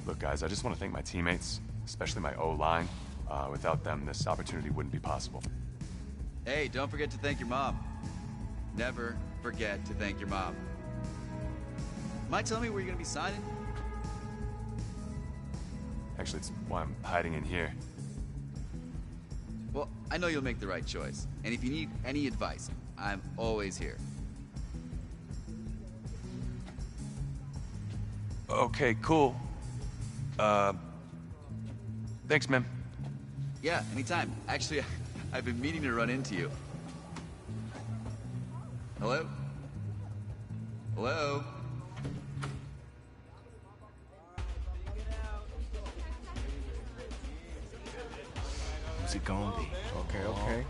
Look, guys, I just want to thank my teammates, especially my O-line. Without them, this opportunity wouldn't be possible. Hey, don't forget to thank your mom. Never forget to thank your mom. Mind telling me where you're gonna be signing? Actually, it's why I'm hiding in here. Well, I know you'll make the right choice. And if you need any advice, I'm always here. Okay, cool. Thanks, man. Yeah, anytime. Actually, I've been meaning to run into you. Hello? Hello? Who's it gonna be? Okay.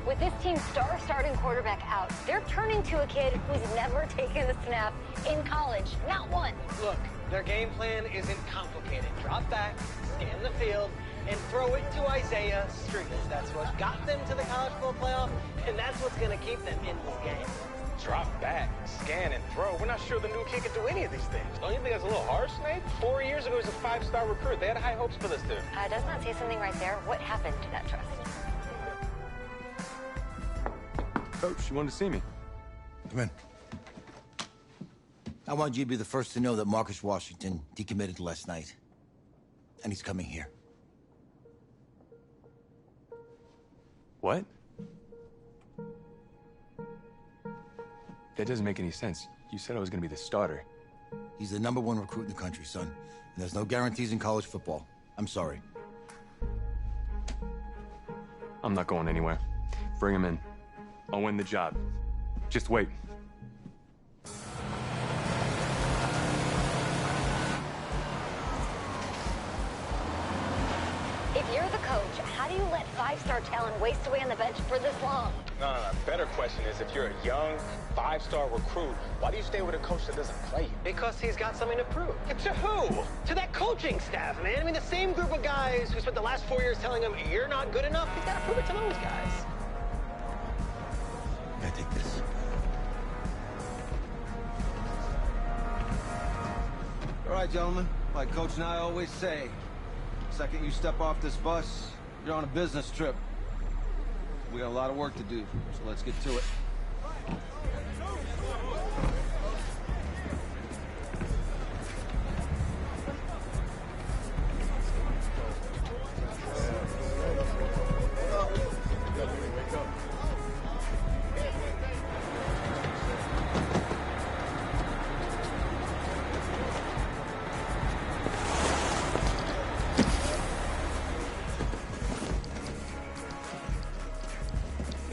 With this team's starting quarterback out, they're turning to a kid who's never taken a snap in college. Not one. Look, their game plan isn't complicated. Drop back, scan the field, and throw it to Isaiah Street. That's what got them to the college football playoff, and that's what's going to keep them in this game. Drop back, scan, and throw. We're not sure the new kid can do any of these things. Don't you think that's a little harsh, Nate? 4 years ago, he was a 5-star recruit. They had high hopes for this dude. Does not say something right there. What happened to that trust? Coach, you wanted to see me. Come in. I want you to be the first to know that Marcus Washington decommitted last night. And he's coming here. What? That doesn't make any sense. You said I was gonna be the starter. He's the #1 recruit in the country, son. And there's no guarantees in college football. I'm sorry. I'm not going anywhere. Bring him in. I'll win the job. Just wait. If you're the coach, how do you let five-star talent waste away on the bench for this long? No. Better question is, if you're a young, 5-star recruit, why do you stay with a coach that doesn't play you? Because he's got something to prove. To who? To that coaching staff, man. I mean, the same group of guys who spent the last 4 years telling him, you're not good enough. He's got to prove it to those guys. I take this. All right, gentlemen. Like Coach and I always say, the second you step off this bus, you're on a business trip. We got a lot of work to do, so let's get to it.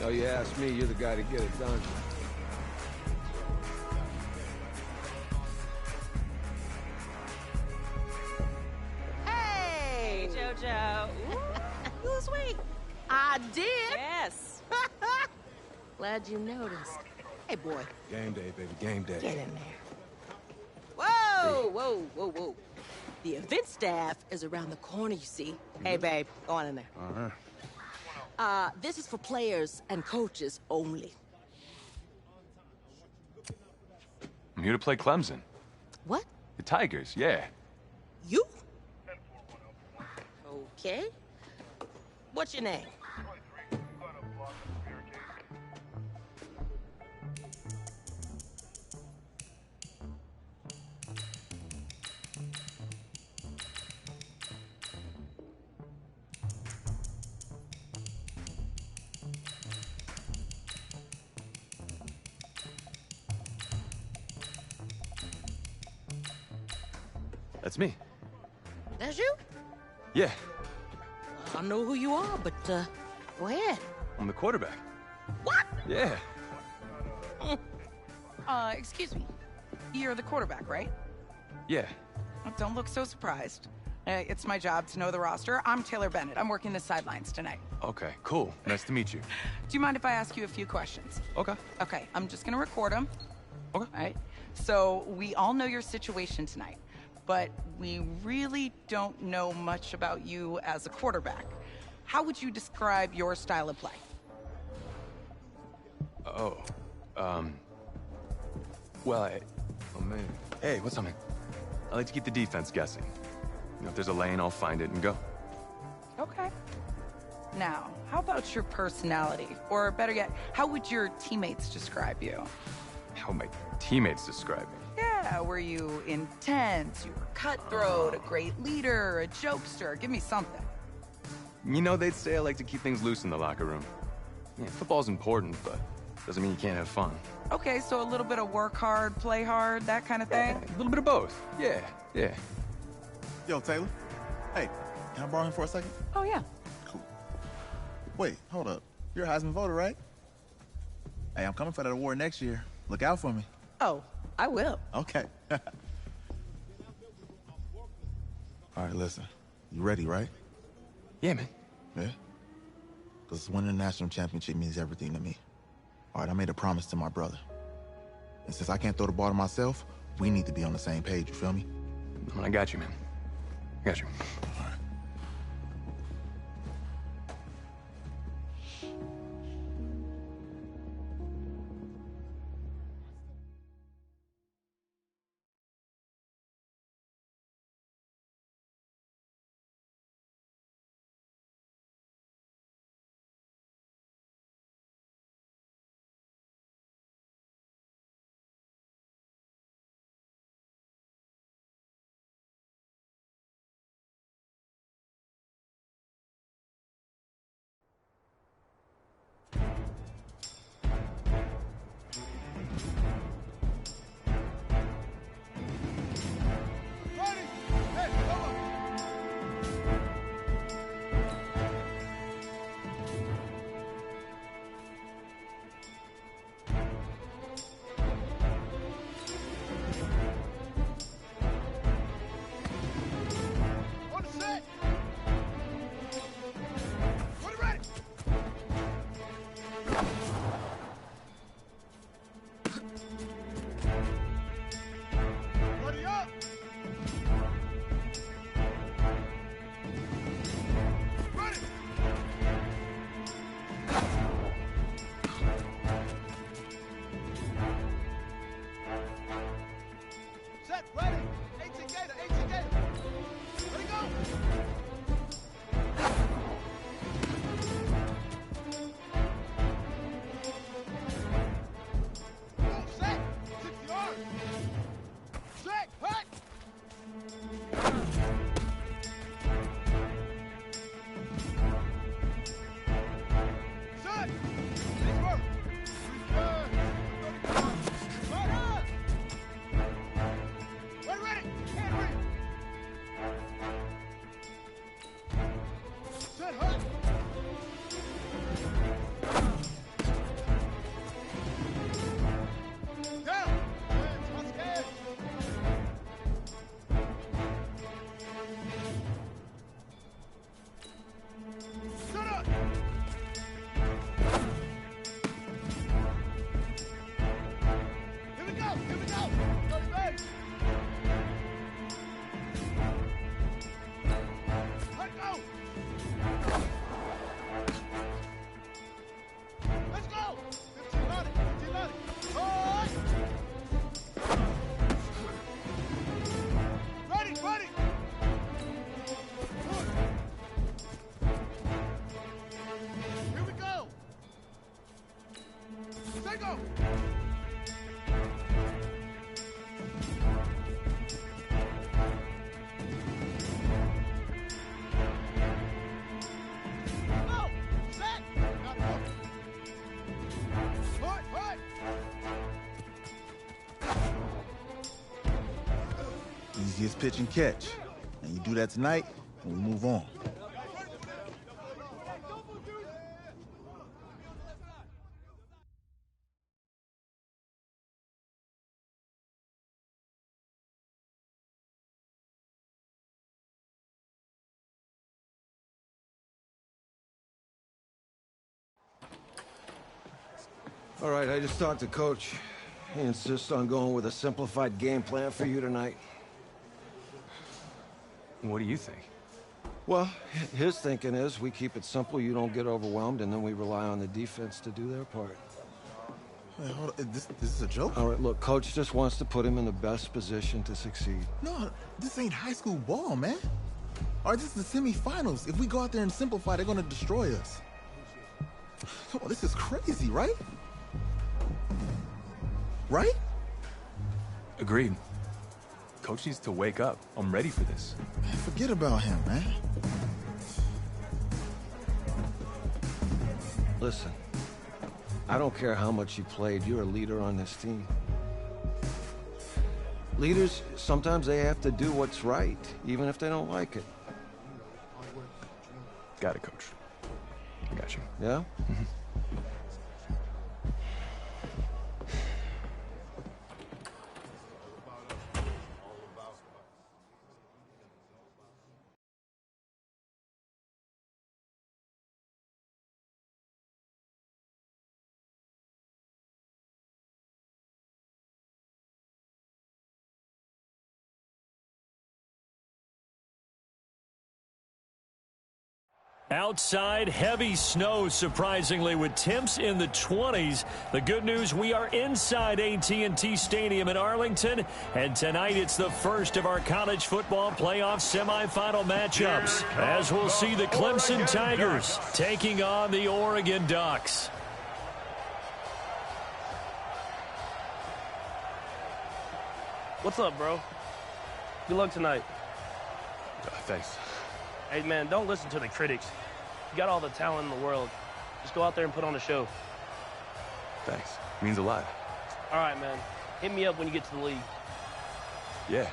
Oh, you ask me, you're the guy to get it done. Hey, JoJo. Ooh, you sweet. I did. Yes. Glad you noticed. Hey, boy. Game day, baby, game day. Get in there. Whoa. The event staff is around the corner, you see. Hey, babe, go on in there. This is for players and coaches only. I'm here to play Clemson. What? The Tigers, yeah. You? Okay. What's your name? That's me. That's you? Yeah, I know who you are, but, go ahead. I'm the quarterback. What? Yeah. Excuse me. You're the quarterback, right? Yeah. Don't look so surprised. It's my job to know the roster. I'm Taylor Bennett. I'm working the sidelines tonight. Okay, cool. Nice to meet you. Do you mind if I ask you a few questions? Okay. Okay, I'm just gonna record them. Okay. All right? So, we all know your situation tonight, but we really don't know much about you as a quarterback. How would you describe your style of play? Oh man. Hey, what's up, man? I like to keep the defense guessing. You know, if there's a lane, I'll find it and go. Okay. Now, how about your personality? Or better yet, how would your teammates describe you? How my teammates describe me. Yeah, were you intense? You were cutthroat, a great leader, a jokester? Give me something. You know, they'd say I like to keep things loose in the locker room. Yeah, football's important, but doesn't mean you can't have fun. Okay, so a little bit of work hard, play hard, that kind of thing? Yeah, a little bit of both. Yeah. Yo, Taylor. Hey, can I borrow him for a second? Oh, yeah. Cool. Wait, hold up. You're a Heisman voter, right? Hey, I'm coming for that award next year. Look out for me. Oh, I will. Okay. All right, listen. You ready, right? Yeah, man. Yeah? Because winning the national championship means everything to me. All right, I made a promise to my brother. And since I can't throw the ball to myself, we need to be on the same page, you feel me? I got you, man. I got you. All right. Easiest pitch and catch. And you do that tonight, and we move on. All right, I just talked to Coach. He insists on going with a simplified game plan for you tonight. What do you think? Well, his thinking is we keep it simple, you don't get overwhelmed, and then we rely on the defense to do their part. Wait, hold on. This is a joke? All right, look, Coach just wants to put him in the best position to succeed. No, this ain't high school ball, man. All right, this is the semifinals. If we go out there and simplify, they're gonna destroy us. Come on, this is crazy, right? Right? Agreed. Coach needs to wake up. I'm ready for this. Man, forget about him, man. Listen, I don't care how much you played, you're a leader on this team. Leaders, sometimes they have to do what's right, even if they don't like it. Got it, Coach. I got you. Yeah? Outside, heavy snow, surprisingly, with temps in the 20s. The good news, we are inside AT&T Stadium in Arlington, and tonight it's the first of our college football playoff semifinal matchups, as we'll see the Clemson Tigers taking on the Oregon Ducks. What's up, bro? Good luck tonight. Thanks. Hey, man, don't listen to the critics. You got all the talent in the world. Just go out there and put on a show. Thanks. Means a lot. All right, man. Hit me up when you get to the league. Yeah.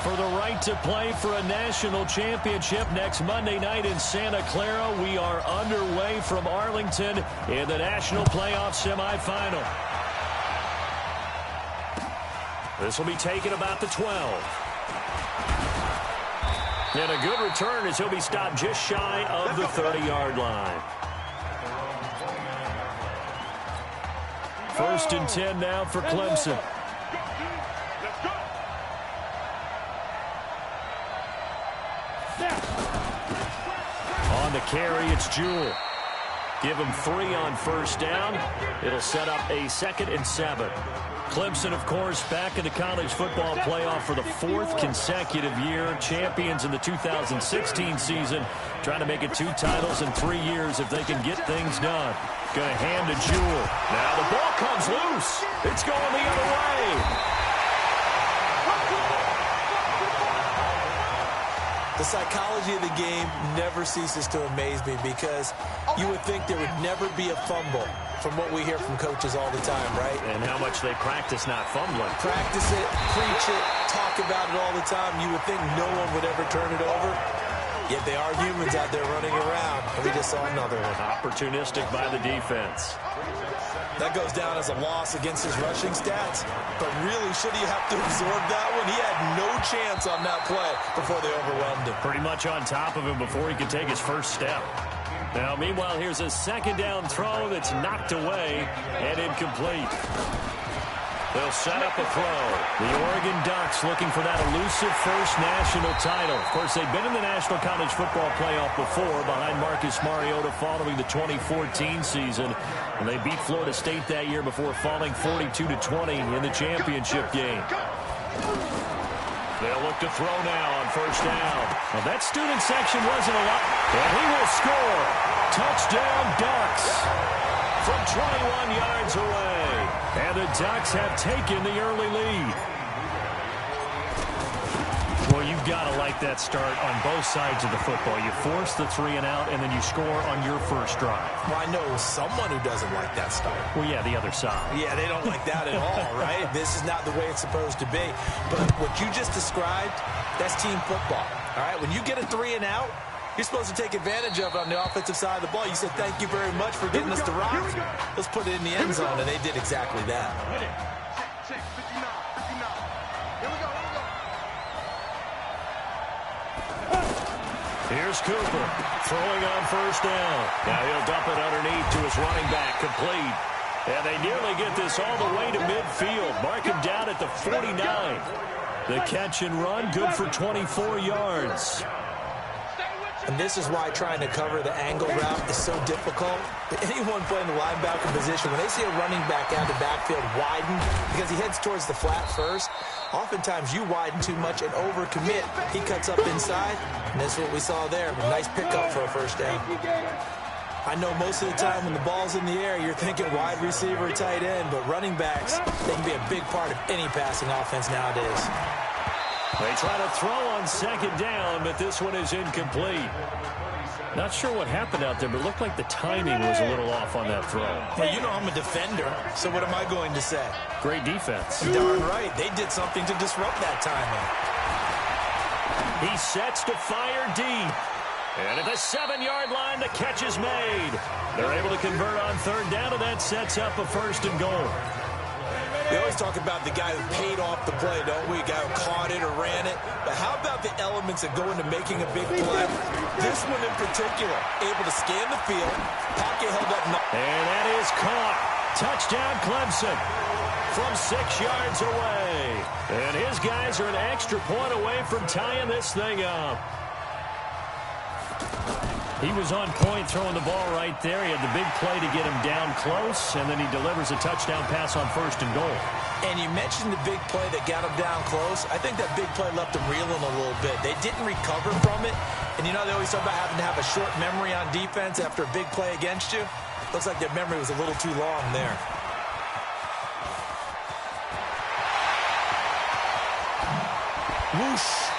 For the right to play for a national championship next Monday night in Santa Clara, we are underway from Arlington in the national playoff semifinal. This will be taken about the 12. And a good return as he'll be stopped just shy of the 30-yard line. First and 10 now for Clemson. On the carry, it's Jewell. Give him 3 on first down. It'll set up a 2nd and 7. Clemson, of course, back in the college football playoff for the 4th consecutive year. Champions in the 2016 season. Trying to make it 2 titles in 3 years if they can get things done. Going to hand to Jewell. Now the ball comes loose. It's going the other way. The psychology of the game never ceases to amaze me because you would think there would never be a fumble from what we hear from coaches all the time, right? And how much they practice not fumbling. Practice it, preach it, talk about it all the time. You would think no one would ever turn it over. Yet they are humans out there running around, and we just saw another one. Opportunistic by the defense. That goes down as a loss against his rushing stats. But really, should he have to absorb that one? He had no chance on that play before they overwhelmed him. Pretty much on top of him before he could take his first step. Now, meanwhile, here's a 2nd down throw that's knocked away and incomplete. They'll set up a throw. The Oregon Ducks looking for that elusive first national title. Of course, they've been in the National College Football Playoff before behind Marcus Mariota following the 2014 season. And they beat Florida State that year before falling 42-20 in the championship game. They'll look to throw now on first down. Well, that student section wasn't a lot. And he will score. Touchdown, Ducks. From 21 yards away. And the Ducks have taken the early lead. Well, you've got to like that start on both sides of the football. You force the 3 and out, and then you score on your first drive. Well, I know someone who doesn't like that start. Well, yeah, the other side. Yeah, they don't like that at all, right? This is not the way it's supposed to be. But what you just described, that's team football, all right? When you get a 3 and out, you're supposed to take advantage of it on the offensive side of the ball. You said, thank you very much for getting us the rock. Let's put it in the end zone, and they did exactly that. Here's Cooper throwing on first down. Now he'll dump it underneath to his running back, complete. And they nearly get this all the way to midfield. Mark him down at the 49. The catch and run, good for 24 yards. And this is why trying to cover the angle route is so difficult. Anyone playing the linebacker position, when they see a running back out of the backfield widen because he heads towards the flat first, oftentimes you widen too much and overcommit. He cuts up inside, and that's what we saw there. A nice pickup for a first down. I know most of the time when the ball's in the air, you're thinking wide receiver, tight end, but running backs, they can be a big part of any passing offense nowadays. They try to throw on second down, but this one is incomplete. Not sure what happened out there, but it looked like the timing was a little off on that throw. Hey, you know I'm a defender, so what am I going to say? Great defense. Darn right. They did something to disrupt that timing. He sets to fire deep. And at the 7-yard line, the catch is made. They're able to convert on third down, and that sets up a first and goal. We always talk about the guy who paid off the play, don't we? A guy who caught it or ran it. But how about the elements that go into making a big play? This one in particular, able to scan the field, pocket held up. And that is caught. Touchdown, Clemson. From 6 yards away. And his guys are an extra point away from tying this thing up. He was on point throwing the ball right there. He had the big play to get him down close, and then he delivers a touchdown pass on first and goal. And you mentioned the big play that got him down close. I think that big play left him reeling a little bit. They didn't recover from it. And you know, they always talk about having to have a short memory on defense after a big play against you. Looks like their memory was a little too long there. Whoosh.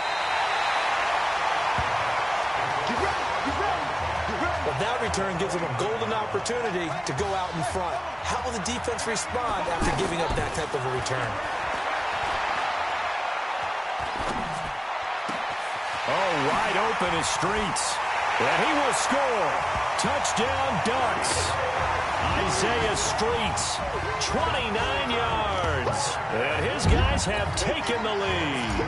Well, that return gives them a golden opportunity to go out in front. How will the defense respond after giving up that type of a return? Oh, wide open is Streets. And he will score. Touchdown, Ducks. Isaiah Streets, 29 yards. And his guys have taken the lead.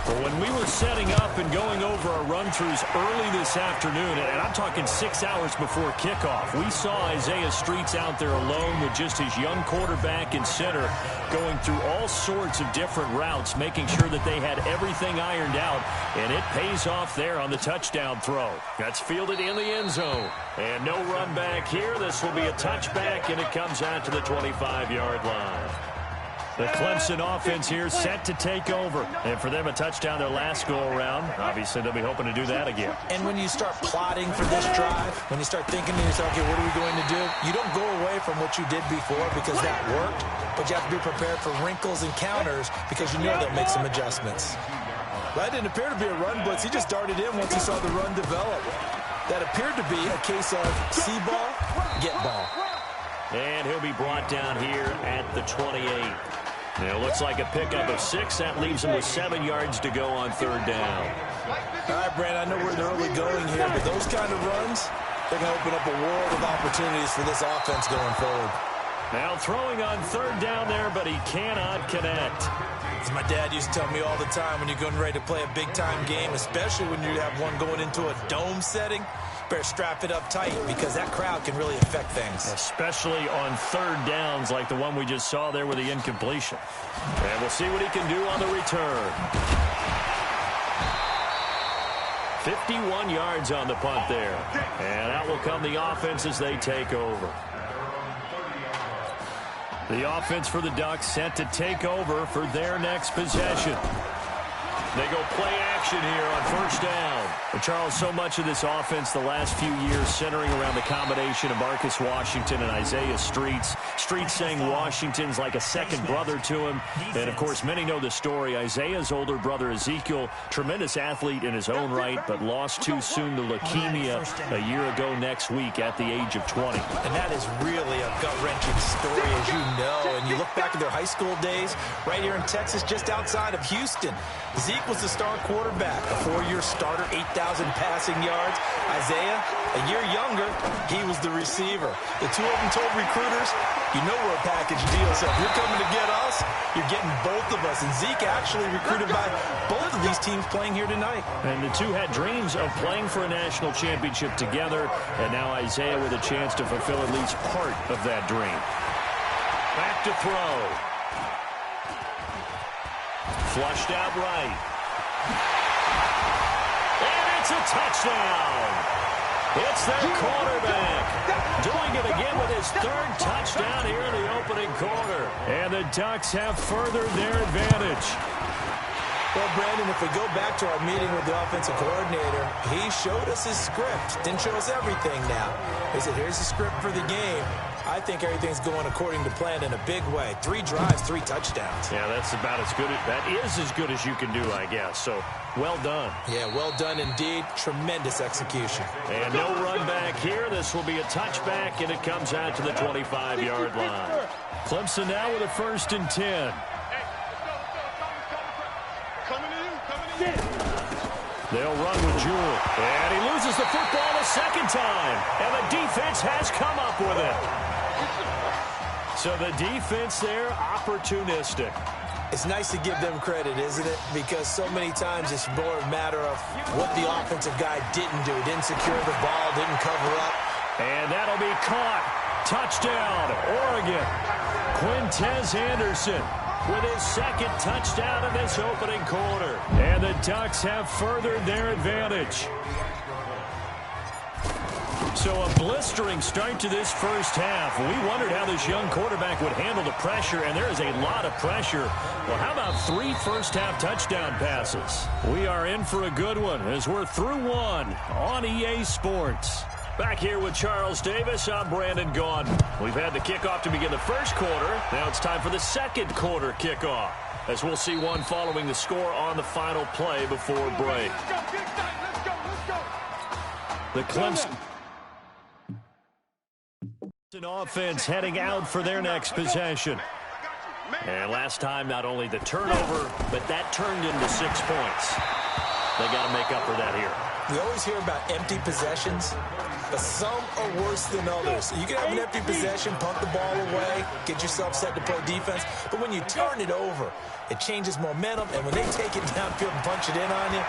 Well, when we were setting up and going over our run-throughs early this afternoon, and I'm talking 6 hours before kickoff, we saw Isaiah Streets out there alone with just his young quarterback and center going through all sorts of different routes, making sure that they had everything ironed out, and it pays off there on the touchdown throw. That's fielded in the end zone. And no run back here. This will be a touchback, and it comes out to the 25-yard line. The Clemson offense here set to take over. And for them, a touchdown their last go-around. Obviously, they'll be hoping to do that again. And when you start plotting for this drive, when you start thinking to yourself, okay, what are we going to do? You don't go away from what you did before because that worked, but you have to be prepared for wrinkles and counters because you know they'll make some adjustments. That didn't appear to be a run blitz. He just darted in once he saw the run develop. That appeared to be a case of see ball, get ball. And he'll be brought down here at the 28. It looks like a pickup of 6. That leaves him with 7 yards to go on third down. All right, Brand, I know we're in the early going here, but those kind of runs, they're going to open up a world of opportunities for this offense going forward. Now throwing on third down there, but he cannot connect. As my dad used to tell me all the time, when you're going ready to play a big-time game, especially when you have one going into a dome setting, better strap it up tight because that crowd can really affect things. Especially on third downs like the one we just saw there with the incompletion. And we'll see what he can do on the return. 51 yards on the punt there. And out will come the offense as they take over. The offense for the Ducks set to take over for their next possession. They go play action here on first down. Well, Charles, so much of this offense the last few years centering around the combination of Marcus Washington and Isaiah Streets. Streets saying Washington's like a second brother to him. And, of course, many know the story. Isaiah's older brother, Ezekiel, tremendous athlete in his own right, but lost too soon to leukemia a year ago next week at the age of 20. And that is really a gut-wrenching story, as you know. And you look back at their high school days, right here in Texas, just outside of Houston. Zeke was the star quarterback, a 4-year starter, 8,000 passing yards. Isaiah, a year younger, he was the receiver. The two of them told recruiters, you know we're a package deal, so if you're coming to get us, you're getting both of us. And Zeke actually recruited by both of these teams playing here tonight. And the two had dreams of playing for a national championship together, and now Isaiah with a chance to fulfill at least part of that dream. Back to throw. Flushed out right. And it's a touchdown. It's their quarterback. Doing it again with his third touchdown here in the opening quarter. And the Ducks have furthered their advantage. Well, Brandon, if we go back to our meeting with the offensive coordinator, he showed us his script. Didn't show us everything now. He said, here's the script for the game. I think everything's going according to plan in a big way. 3 drives, 3 touchdowns. Yeah, that's about as good. That is as good as you can do, I guess. So, well done. Yeah, well done indeed. Tremendous execution. And no run back here. This will be a touchback, and it comes out to the 25-yard line. Clemson now with a 1st and 10. They'll run with Jewell. And he loses the football a second time. And the defense has come up with it. So the defense there, opportunistic. It's nice to give them credit, isn't it? Because so many times it's more a matter of what the offensive guy didn't do. Didn't secure the ball, didn't cover up. And that'll be caught. Touchdown, Oregon. Quintez Anderson with his 2nd touchdown in this opening quarter. And the Ducks have furthered their advantage. So a blistering start to this first half. We wondered how this young quarterback would handle the pressure, and there is a lot of pressure. Well, how about 3 first-half touchdown passes? We are in for a good one as we're through one on EA Sports. Back here with Charles Davis, I'm Brandon Gaudin. We've had the kickoff to begin the first quarter. Now it's time for the second quarter kickoff, as we'll see one following the score on the final play before break. The Clemson offense heading out for their next possession. And last time, not only the turnover, but that turned into 6 points. They got to make up for that here. We always hear about empty possessions, but some are worse than others. You can have an empty possession, punt the ball away, get yourself set to play defense, but when you turn it over, it changes momentum, and when they take it downfield and punch it in on you,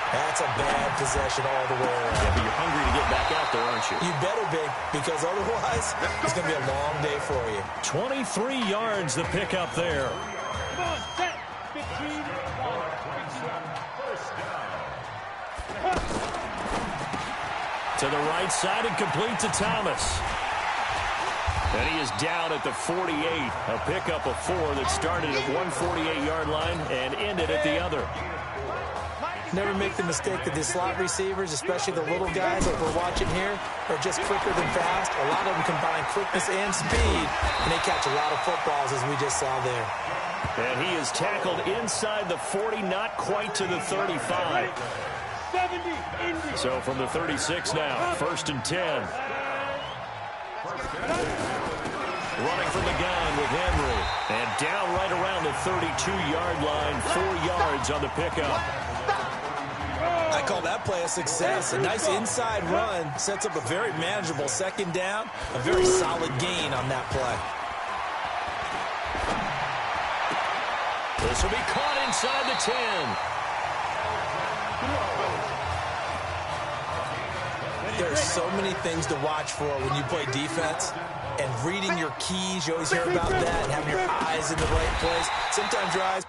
that's a bad possession all the way around. Yeah, but you're hungry to get back out there, aren't you? You better be, because otherwise, it's going to be a long day for you. 23 yards the pickup there. Come on, set. 15. To the right side and complete to Thomas. And he is down at the 48. A pickup of 4 that started at 148-yard line and ended at the other. Never make the mistake that the slot receivers, especially the little guys like we're watching here, are just quicker than fast. A lot of them combine quickness and speed, and they catch a lot of footballs, as we just saw there. And he is tackled inside the 40, not quite to the 35. So from the 36 now, 1st and 10. Running from the gun with Henry. And down right around the 32-yard line, 4 yards on the pickup. I call that play a success. A nice inside run sets up a very manageable 2nd down. A very solid gain on that play. This will be caught inside the 10. There are so many things to watch for when you play defense. And reading your keys, you always hear about that. And having your eyes in the right place. Sometimes your eyes...